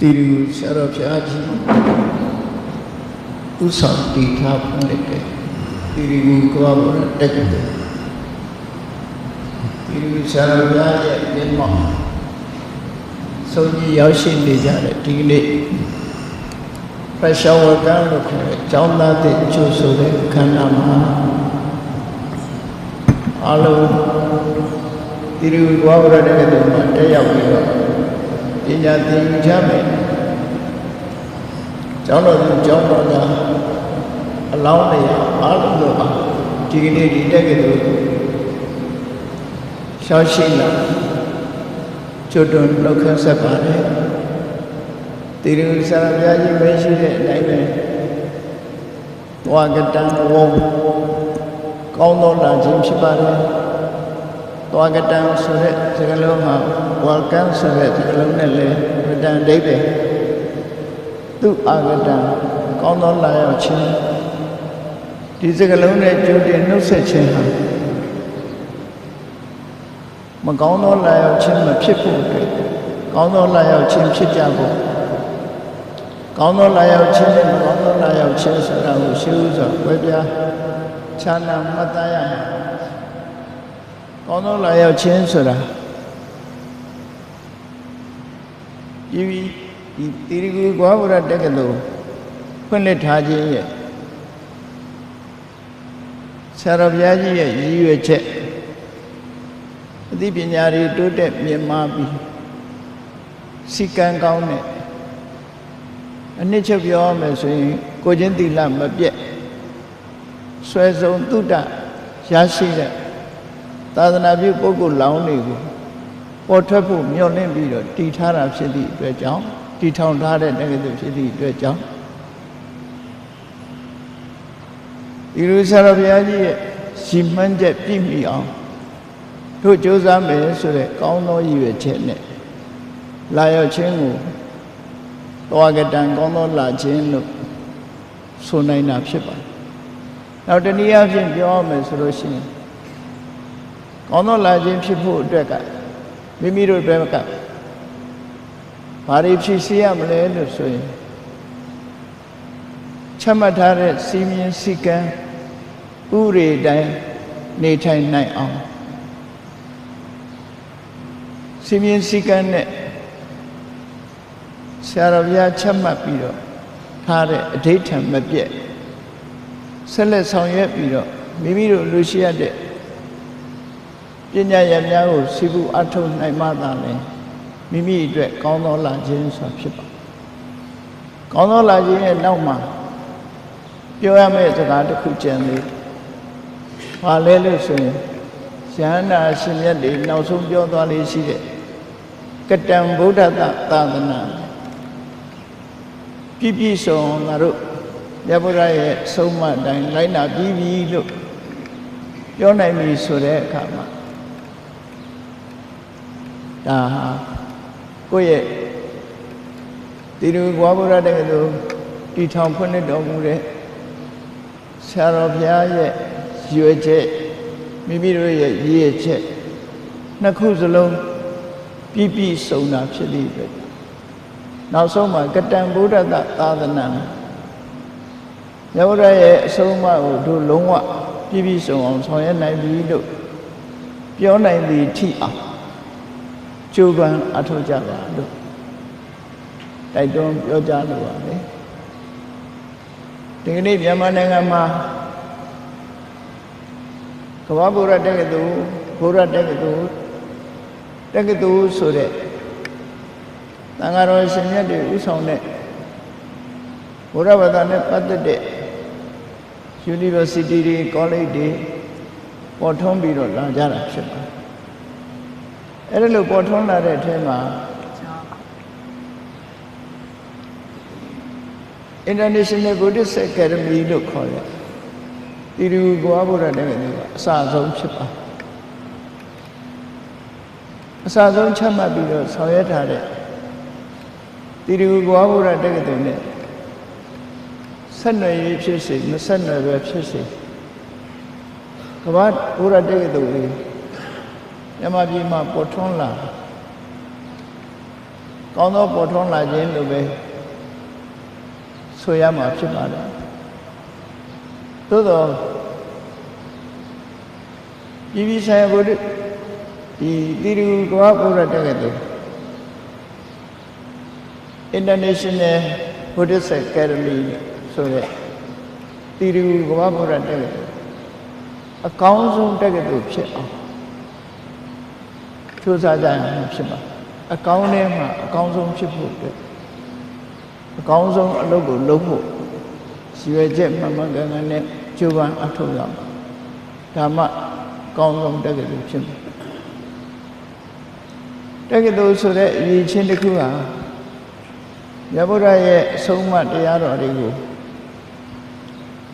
တီရီဆရာတော်ဘုရားကြီးဥဆောင်တည်ထားဖွင့်လိုက်တဲ့တီရီကဘာဝတက်ကတဲ့တီရီဆရာတော်ဘုရားရဲ့မျက်မှောက်ဆုံးကြီးရောက်ရှိနေကြတဲ့ဒီနေ့ပရှဝကံလို့ခေါ်တဲ့ကျောင်းသားတွေအချို့ဆိုတဲ့ခန္ဓာမှာအလုံးတီရီကဘာဝတက်ကတဲ့မှာတက်ရောက်ပြီးတော့ပညာသင်ယူကြမယ်ကျောင်းတော်သူကျောင်းတော်ကအလောင်းတွေအားလုံးတို့ဒီကနေ့ဒီတက်ကတူရှောင်းရှိလာကျွတ်တွန်လောက်ခဆက်ပါတယ်တိရိစ္ဆာဘုရားကြီးမရှိတဲ့အတိုင်းပဲဝါကတံဝုံကောင်းသောလာခြင်းဖြစ်ပါတယ်ဝါကတံဆိုတဲ့စကားလုံးမှာဝါကံဆိုတဲ့စကားလုံးနဲ့လည်းဝတ္တန်ဒိဋ္ဌိသူအာဂတံကောင်းသောလာရောက်ခြင်းဒီစကားလုံးနဲ့ကြိုတင်နှုတ်ဆက်ခြင်းဟာမကောင်းသောလာရောက်ခြင်းမဖြစ်ဖို့အတွက်ကောင်းသောလာရောက်ခြင်းဖြစ်ကြဖို့ကောင်းသောလာရောက်ခြင်းနဲ့မကောင်းသောလာရောက်ခြင်းဆိုတာကိုရှင်းဥစွာဝေပြခြားနာမှတ်သားရမယ်ကောင်းသောလာရောက်ခြင်းဆိုတာဒီတိရိကူကွာဝရတက်ကလို့ဖွင့်လှစ်ထားခြင်းရဲ့ဆရာတော်ဘုရားကြီးရဲ့ရည်ရွယ်ချက်အသိပညာတွေတိုးတက်မြင့်မားပြီးစီကံကောင်းတဲ့အနှစ်ချုပ်ပြောရမယ်ဆိုရင်ကိုချင်းသီလမပြတ်ဆွဲဆုံးတုဒ္ဒရရှိတဲ့သာသနာပြုပုဂ္ဂိုလ်လောင်းတွေကိုပေါ်ထွက်ဖို့မျှော်လင့်ပြီးတော့တည်ထားတာဖြစ်သည့်အတွက်ကြောင့်တည်ထောင်ထားတဲ့တက္ကသိုလ်ဖြစ်သည့်အတွက်ကြောင့်ဒီလိုဆရာတော်ဘုရားကြီးရဲ့ရှိမှန်းချက်ပြည့်မီအောင်တို့ကြိုးစားမယ်ဆိုတဲ့ကောင်းသောရည်ရွယ်ချက်နဲ့လာရောက်ခြင်းကိုတောကတံကောင်းသောလာခြင်းလို့ဆိုနိုင်တာဖြစ်ပါတယ်။နောက်တနည်းအားဖြင့်ပြောရမယ်ဆိုလို့ရှိရင်ကောင်းသောလာခြင်းဖြစ်ဖို့အတွက်ကမိမိတို့ဘက်ကဘာတွေဖြည့်ဆည်းရမလဲလို့ဆိုရင်ချမှတ်ထားတဲ့စီမင်းစည်းကမ်းဥရေတိုင်းနေထိုင်နိုင်အောင်စီမင်းစည်းကမ်းနဲ့ဆရာတော်ဘုရားချမှတ်ပြီးတော့ထားတဲ့အဓိဋ္ဌာန်မပြတ်ဆက်လက်ဆောင်ရွက်ပြီးတော့မိမိတို့လူရှိရတဲ့ပညာရများကိုစီပူအထုတ်နိုင်မှသာလေမိမိအတွက်ကောင်းသောလာခြင်းဆိုတာဖြစ်ပါကောင်းသောလာခြင်းရဲ့နောက်မှာပြောရမယ့်စကားတစ်ခုကြံသေးဘာလဲလို့ဆိုရင်ဉာဏ်နာရှင်မြတ်တွေနောက်ဆုံးပြောသွားလေးရှိတဲ့ကတံဗုဒ္ဓသာသနာပြည့်ပြည့်စုံငါတို့မြတ်ဗုဒ္ဓရဲ့ဆုံးမတိုင်းလိုက်နာပြီးပြီလို့ပြောနိုင်ပြီဆိုတဲ့အခါမှာဒါဟာကိုယ့်ရဲ့တိရိကွာဗုဒ္ဓတက္ကသိုလ်တည်ထောင်ဖွင့်လှစ်တော်မူတဲ့ဆရာတော်ဘုရားရဲ့ရွယ်ချက်မိမိတို့ရဲ့ရည်ရွယ်ချက်နှစ်ခုစလုံးပြည့်ပြည့်စုံတာဖြစ်သည့်အတွက်နောက်ဆုံးမှာကတံဗုဒ္ဓသာသနာမြတ်ဗုဒ္ဓရဲ့အဆုံးအမကိုတို့လုံးဝပြည့်ပြည့်စုံအောင်ဆောင်ရွက်နိုင်ပြီလို့ပြောနိုင်သည်ထိအောင်ကျိုးပန်းအထောက်ကြပါလို့တိုက်တွန်းပြောကြားလိုပါလေဒီကနေ့မြန်မာနိုင်ငံမှာကမ္ဘာဗုဒ္ဓတက္ကသိုလ်ဗုဒ္ဓတက္ကသိုလ်ဆိုတဲ့သံဃာတော်ရှင်မြတ်တွေဥဆောင်တဲ့ဘုရားဘာသာနဲ့ပတ်သက်တဲ့ University တွေ College တွေပေါ်ထွန်းပြီးတော့လာကြတာဖြစ်ပါတယ်အဲ့ဒါလို့ပေါ်ထွန်းလာတဲ့အထဲမှာ International Buddhist Academy လို့ခေါ်တဲ့တိရိကွာဗုဒ္ဓတက္ကသိုလ်ကအစဆုံးဖြစ်ပါအစဆုံးချမှတ်ပြီးတော့ဆောင်ရွက်ထားတဲ့တိရိကွာဗုဒ္ဓတက္ကသိုလ်နဲ့ဆက်နွယ်ရေးဖြစ်စေမဆက်နွယ်ပဲဖြစ်စေကမ္ဘာဗုဒ္ဓတက္ကသိုလ်ကြီးမြန်မာပြည်မှာပေါ်ထွန်းလာ ကောင်းသောပေါ်ထွန်းလာခြင်းလို့ပဲဆိုရမှာဖြစ်ပါတယ်သို့တော့ပြည်ပြည်ဆိုင်ရာဘုရားဒီတိရူကဝဘုရားတက္ကသိုလ် International Buddhist Academy ဆိုတဲ့တိရူကဝဘုရားတက္ကသိုလ်အကောင်းဆုံးတက္ကသိုလ်ဖြစ်အောင်ကြိုးစားကြရမှာဖြစ်ပါအကောင်းထဲမှာအကောင်းဆုံးဖြစ်ဖို့အတွက်အကောင်းဆုံးအလုပ်ကိုလုပ်ဖို့ရည်ရွယ်ချက်မှန်မှန်ကန်ကန်နဲ့ကြိုးပမ်းအထောက်ရအောင်ဒါမှကောင်းဆုံးတက္ကသိုလ်ဖြစ်မယ်တက္ကသိုလ်ဆိုတဲ့အရေးချင်းတစ်ခုဟာမြတ်ဗုဒ္ဓရဲ့အဆုံးအမတရားတော်တွေကို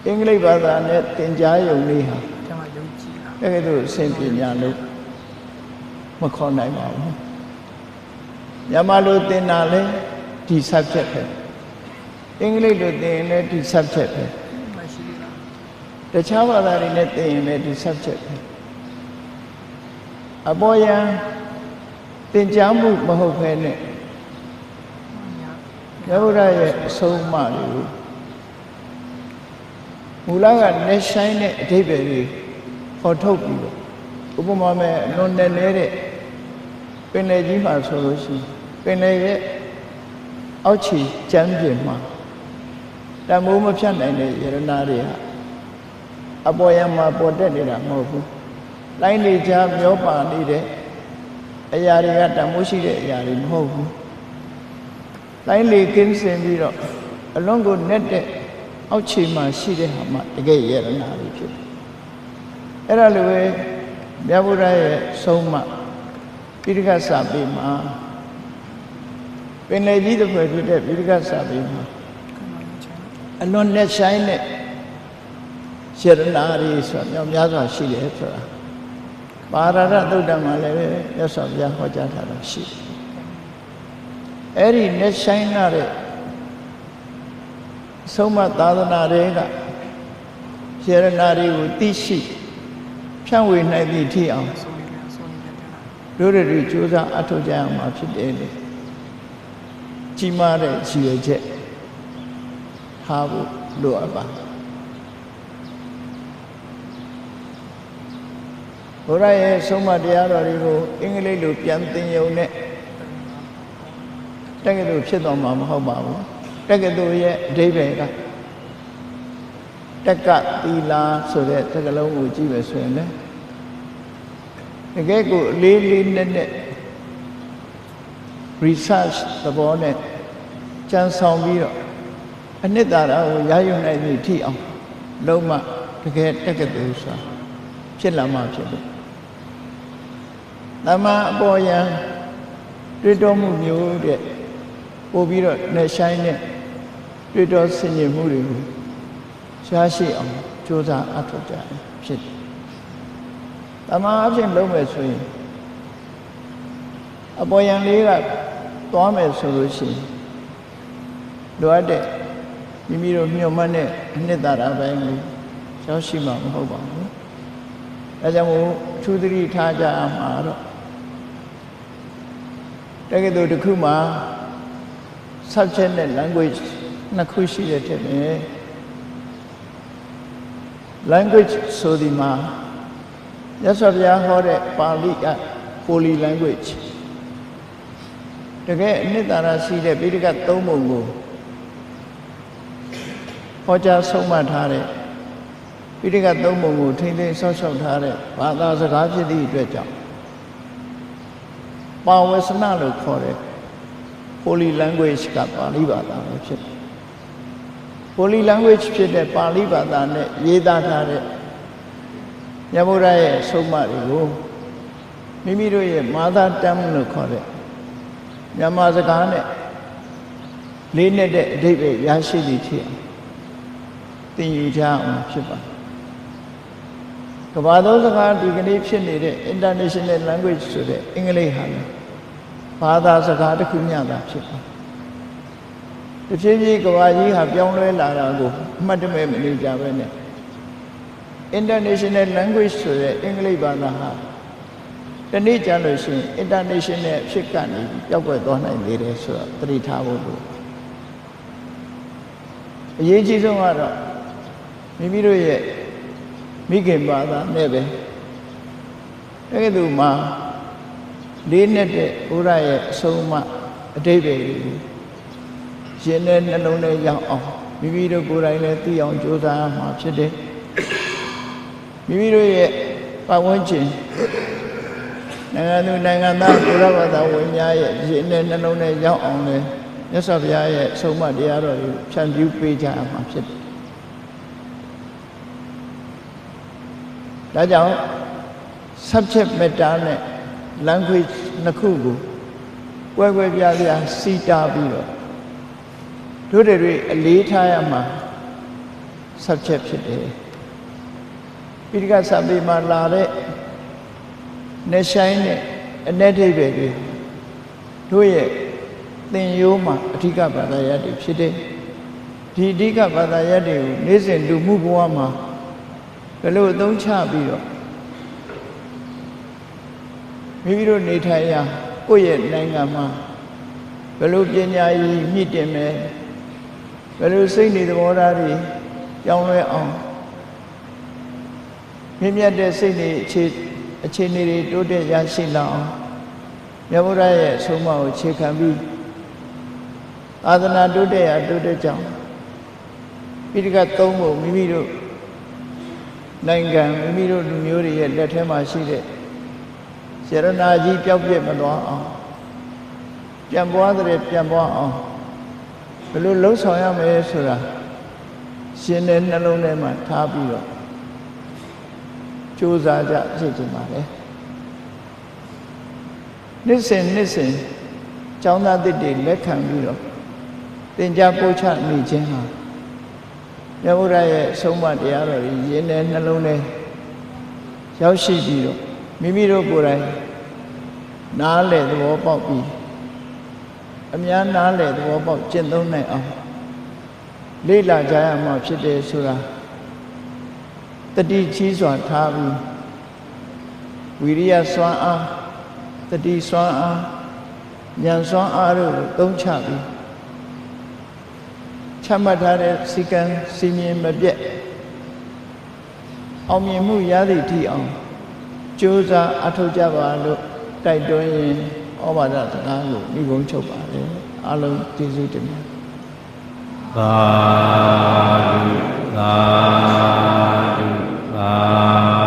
အင်္ဂလိပ်ဘာသာနဲ့သင်ကြားရုံလေးဟာတက္ကသိုလ်အဆင့်ပညာလို့မခေါ်နိုင်ပါဘူးမြန်မာလိုသင်တာလဲဒီ subject ပဲအင်္ဂလိပ်လိုသင်ရင်လည်းဒီ subject ပဲတခြားဘာသာတွေနဲ့သင်ရင်လည်းဒီ subject ပဲအပေါ်ယံသင်ကြားမှုမဟုတ်ဘဲနဲ့မြတ်ဗုဒ္ဓရဲ့အဆုံးအမတွေကိုမူလကနေဆိုင်တဲ့အဓိပ္ပာယ်တွေဟောထုတ်ပြီးတော့ဥပမာမဲ့လွန်တဲ့နေတဲ့ပင်လယ်ကြီးမှာဆိုလို့ရှိရင်ပင်လယ်ရဲ့အောက်ခြေကျမ်းပြင်မှာတမိုးမဖြတ်နိုင်တဲ့ယရနာတွေဟာအပေါ်ယံမှာပေါ်တက်နေတာမဟုတ်ဘူး။လိုင်းနေချမျောပါနေတဲ့အရာတွေကတမိုးရှိတဲ့အရာတွေမဟုတ်ဘူး။လိုင်းလေကင်းစင်ပြီးတော့အလွန်ကိုနဲ့တဲ့အောက်ခြေမှာရှိတဲ့ဟာမှတကယ်ယရနာတွေဖြစ်တယ်။အဲ့ဒါလိုပဲမြတ်ဗုဒ္ဓရဲ့ဆုံးမပိဋကစာပေမှာပင်လယ်ကြီးတစ်ဖွဲ့ဖြစ်တဲ့ပိဋကစာပေမှာအလွန်နဲ့ဆိုင်တဲ့ယရနာတွေဆိုတော့များစွာရှိတယ်ဆိုတာပါရဒသုတ်တံမှာလည်းမြတ်စွာဘုရားဟောကြားထားတာရှိတယ်အဲ့ဒီနဲ့ဆိုင်တဲ့ဆုံးမသာသနာတွေကယရနာတွေကိုသိရှိဖြန့်ဝေနိုင်သည့်ထိအောင်တို့တွေကြိုးစားအထောက်ကြရမှာဖြစ်တယ်လေကြီးမားတဲ့ရည်ရွယ်ချက်ထားဖို့လိုအပ်ပါဘုရားရဲ့ဆုံးမတရားတော်တွေကိုအင်္ဂလိပ်လိုပြန်သင်ရုံနဲ့တက္ကသိုလ်ဖြစ်တော်မှာမဟုတ်ပါဘူးတက္ကသိုလ်ရဲ့အဓိပ္ပာယ်ကတက္ကသီလာဆိုတဲ့စကားလုံးကိုကြည့်ပဲဆိုရင်လည်းတကယ်ကိုလေးနဲ့ research သဘောနဲ့ကြံဆောင်ပြီးတော့အနှစ်သာရကိုရယူနိုင်သည့်ထိအောင်လုံးဝတကယ်တက္ကသိုလ်ဆိုတာဖြစ်လာမှဖြစ်တယ်။တမန်အပေါ်ယံတွေ့တော်မှုမျိုးတဲ့ပို့ပြီးတော့နဲ့ဆိုင်တဲ့တွေ့တော်ဆင်ခြင်မှုတွေကိုရှားရှိအောင်ကြိုးစားအထောက်ကြရဖြစ်တယ်။တမန်အဖြစ်လုံးမယ်ဆိုရင်အပေါ်ယံလေးကသွားမယ်ဆိုလို့ရှိရင်လိုအပ်တဲ့မိမိတို့မျှော်မှန်းတဲ့အနှစ်သာရပိုင်းကိုရောက်ရှိမှာမဟုတ်ပါဘူး။ဒါကြောင့်မို့ထူးသတိထားကြရမှာတော့တက္ကသိုလ်တစ်ခုမှာ subject နဲ့ language နှစ်ခုရှိတဲ့တဲ့ပဲ language ဆိုဒီမှာမြတ်စွာဘုရားဟောတဲ့ပါဠိက poly language တကယ်အနှစ်သာရရှိတဲ့ပိဋကသုံးပုံကိုဟောကြားဆုံးမထားတဲ့ပိဋကသုံးပုံကိုထိမ့်သိမ်းဆောက်ရှောက်ထားတဲ့ဘာသာစကားဖြစ်သည့်အတွက်ကြောင့်ပါဝေစနလို့ခေါ်တဲ့ poly language ကပါဠိဘာသာပဲဖြစ်တယ် poly language ဖြစ်တဲ့ပါဠိဘာသာနဲ့ရေးသားထားတဲ့မြတ်ဗုဒ္ဓရဲ့ဆုံးမတွေကိုမိမိတို့ရဲ့ mother tongue လို့ခေါ်တဲ့မြန်မာစကားနဲ့လေးနဲ့တဲ့အဓိပ္ပာယ်ရရှိသည့်ဖြစ်အောင်သင်ယူကြအောင်ဖြစ်ပါကမ္ဘာသောစကားဒီကနေ့ဖြစ်နေတဲ့ international language ဆိုတဲ့အင်္ဂလိပ်ဟာလည်းဘာသာစကားတစ်ခုမျှသာဖြစ်ပါတဖြည်းဖြည်းကမ္ဘာကြီးဟာပြောင်းလဲလာတာကိုအမှတ်တမဲ့မနေကြပဲနဲ့ international language ဆိုတဲ့အင်္ဂလိပ်ဘာသာဟာ တနေ့ကျလို့ရှိရင် international ဖြစ်ကနေပျောက်ကွယ်သွားနိုင်သေးတယ်ဆိုတော့သတိထားဖို့လိုအရေးကြီးဆုံးကတော့မိမိတို့ရဲ့မိခင်ဘာသာနဲ့ပဲအဲ့ဒီလိုမှာလေးနဲ့တဲ့ဘုရားရဲ့အဆုံးအမအတိတ်ပဲရှင်တဲ့နှလုံးထဲရောက်အောင်မိမိတို့ကိုယ်တိုင်လည်းသိအောင်ကြိုးစားရမှာဖြစ်တယ်မိမိတို့ရဲ့ပတ်ဝန်းကျင်နိုင်ငံသူနိုင်ငံသားဘုရားဘာသာဝင်များရဲ့ရှင်တဲ့နှလုံးထဲရောက်အောင်လည်းမြတ်စွာဘုရားရဲ့အဆုံးအမတရားတော်ကိုဖြန့်ဖြူးပေးကြရမှာဖြစ်တယ်ဒါကြောင့် subject matter နဲ့ language နှစ်ခုကိုကွဲကွဲပြားပြားစီတာပြီးတော့တို့တွေအလေးထားရမှာ subject ဖြစ်တယ်ပိဋကစာပေမှာလာတဲ့နေဆိုင်နဲ့အ내ဒိဗ္ဗေတွေတို့ရဲ့သင်ရိုးမှာအဓိကဘာသာရပ်တွေဖြစ်တယ်ဒီအဓိကဘာသာရပ်တွေကိုနေ့စဉ်လူမှုဘဝမှာဘယ်လိုအသုံးချပြီးတော့မိမိတို့နေထိုင်ရာကိုယ့်ရဲ့နိုင်ငံမှာဘယ်လိုပညာရေးမြင့်တင်မယ်ဘယ်လိုစိတ်နေသဘောထားတွေကြောင်းလဲအောင်မြင့်မြတ်တဲ့စိတ်နေအခြေအနေတွေတိုးတက်ရရှိလာအောင်မြတ်ဗုဒ္ဓရဲ့အဆုံးအမကိုခြေခံပြီးသာသနာတိုးတက်ရာတိုးတက်ကြောင်းပိဋကသုံးဖို့မိမိတို့နိုင်ငံမိမိတို့လူမျိုးတွေရဲ့လက်ထဲမှာရှိတဲ့စေရနာကြီးပျောက်ပြက်မသွားအောင်ပြန်ပွားတဲ့ပြန်ပွားအောင်ဘယ်လိုလှုပ်ဆောင်ရမလဲဆိုတာရှင်တဲ့နှလုံးထဲမှာထားပြီးတော့ကြိုးစားကြဖြစ်ချင်ပါလေနှစ်စဉ်ကျောင်းသားတွေလက်ခံပြီးတော့သင်ကြားပို့ချနေခြင်းဟာမြတ်ဗုဒ္ဓရဲ့အဆုံးအမတရားတော်ကြီးရင်းတဲ့နှလုံးထဲရောက်ရှိပြီးတော့မိမိတို့ကိုယ်တိုင်နားလည်သဘောပေါက်ပြီးအများနားလည်သဘောပေါက်ကျင့်သုံးနိုင်အောင်လေ့လာကြရမှာဖြစ်တယ်ဆိုတာတတိကြီးစွာထားပြီးဝိရိယစွမ်းအားတတိစွမ်းအားဉာဏ်စွမ်းအားတို့ကိုသုံးချပြီးချမှတ်ထားတဲ့စီကံစီမင်းမပြတ်အောင်မြင်မှုရသည့်ထိအောင်ကြိုးစားအထောက်ကြပါလို့တိုက်တွန်းရင်ဩဘာဒစကားကိုဤကုန်းချုပ်ပါလေအလုံးကျေးဇူးတင်ပါတယ်သာဓုသာဓုသာ